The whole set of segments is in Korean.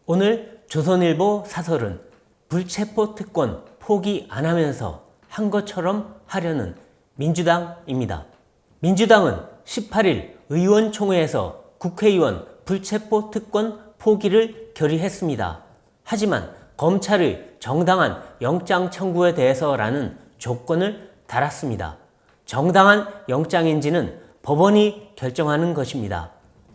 오늘 조선일보 사설은 불체포 특권 포기 안 하면서 한 것처럼 하려는 민주당입니다. 민주당은 18일 의원총회에서 국회의원 불체포 특권 포기를 결의했습니다. 하지만 검찰의 정당한 영장 청구에 대해서라는 조건을 달았습니다. 정당한 영장인지는 법원이 결정하는 것입니다.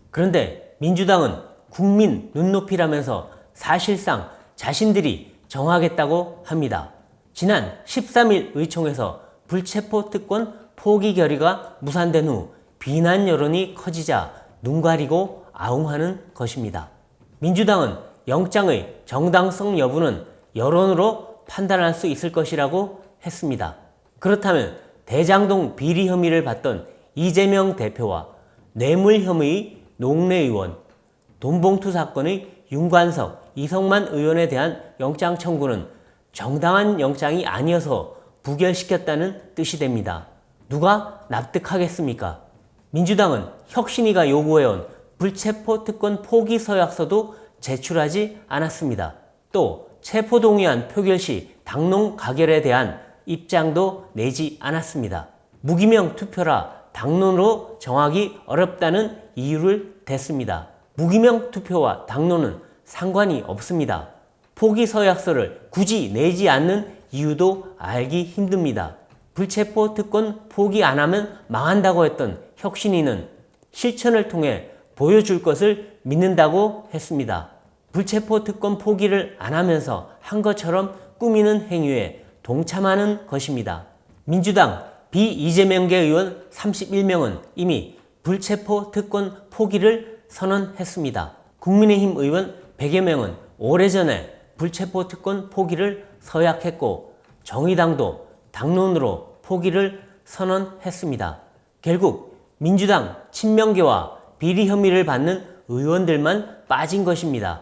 그런데 민주당은 국민 눈높이라면서 사실상 자신들이 정하겠다고 합니다. 지난 13일 의총에서 불체포 특권 포기 결의가 무산된 후 비난 여론이 커지자 눈 가리고 아웅하는 것입니다. 민주당은 영장의 정당성 여부는 여론으로 판단할 수 있을 것이라고 했습니다. 그렇다면 대장동 비리 혐의를 받던 이재명 대표와 뇌물 혐의의 노웅래 의원, 돈봉투 사건의 윤관석, 이성만 의원에 대한 영장 청구는 정당한 영장이 아니어서 부결시켰다는 뜻이 됩니다. 누가 납득하겠습니까? 민주당은 혁신위가 요구해온 불체포 특권 포기 서약서도 제출하지 않았습니다. 또 체포동의안 표결 시 당론 가결에 대한 입장도 내지 않았습니다. 무기명 투표라 당론으로 정하기 어렵다는 이유를 댔습니다. 무기명 투표와 당론은 상관이 없습니다. 포기 서약서를 굳이 내지 않는 이유도 알기 힘듭니다. 불체포 특권 포기 안 하면 망한다고 했던 혁신위는 실천을 통해 보여줄 것을 믿는다고 했습니다. 불체포 특권 포기를 안 하면서 한 것처럼 꾸미는 행위에 동참하는 것입니다. 민주당 비이재명계 의원 31명은 이미 불체포 특권 포기를 선언했습니다. 국민의힘 의원 100여 명은 오래전에 불체포 특권 포기를 서약했고 정의당도 당론으로 포기를 선언했습니다. 결국 민주당 친명계와 비리 혐의를 받는 의원들만 빠진 것입니다.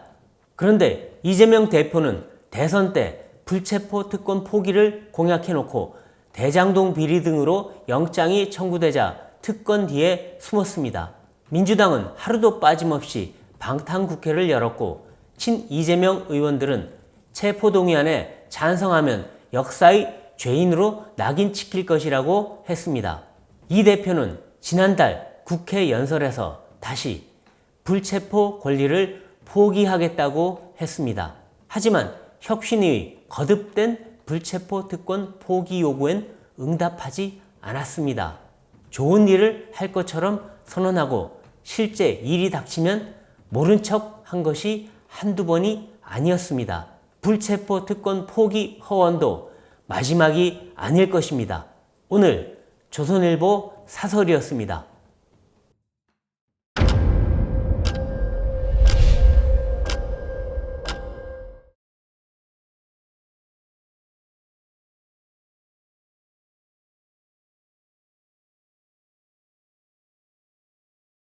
그런데 이재명 대표는 대선 때 불체포 특권 포기를 공약해놓고 대장동 비리 등으로 영장이 청구되자 특권 뒤에 숨었습니다. 민주당은 하루도 빠짐없이 방탄국회를 열었고 친 이재명 의원들은 체포동의안에 찬성하면 역사의 죄인으로 낙인 찍힐 것이라고 했습니다. 이 대표는 지난달 국회 연설에서 다시 불체포 권리를 포기하겠다고 했습니다. 하지만 혁신위의 거듭된 불체포 특권 포기 요구엔 응답하지 않았습니다. 좋은 일을 할 것처럼 선언하고 실제 일이 닥치면 모른 척 한 것이 한두 번이 아니었습니다. 불체포 특권 포기 허언도 마지막이 아닐 것입니다. 오늘 조선일보 사설이었습니다.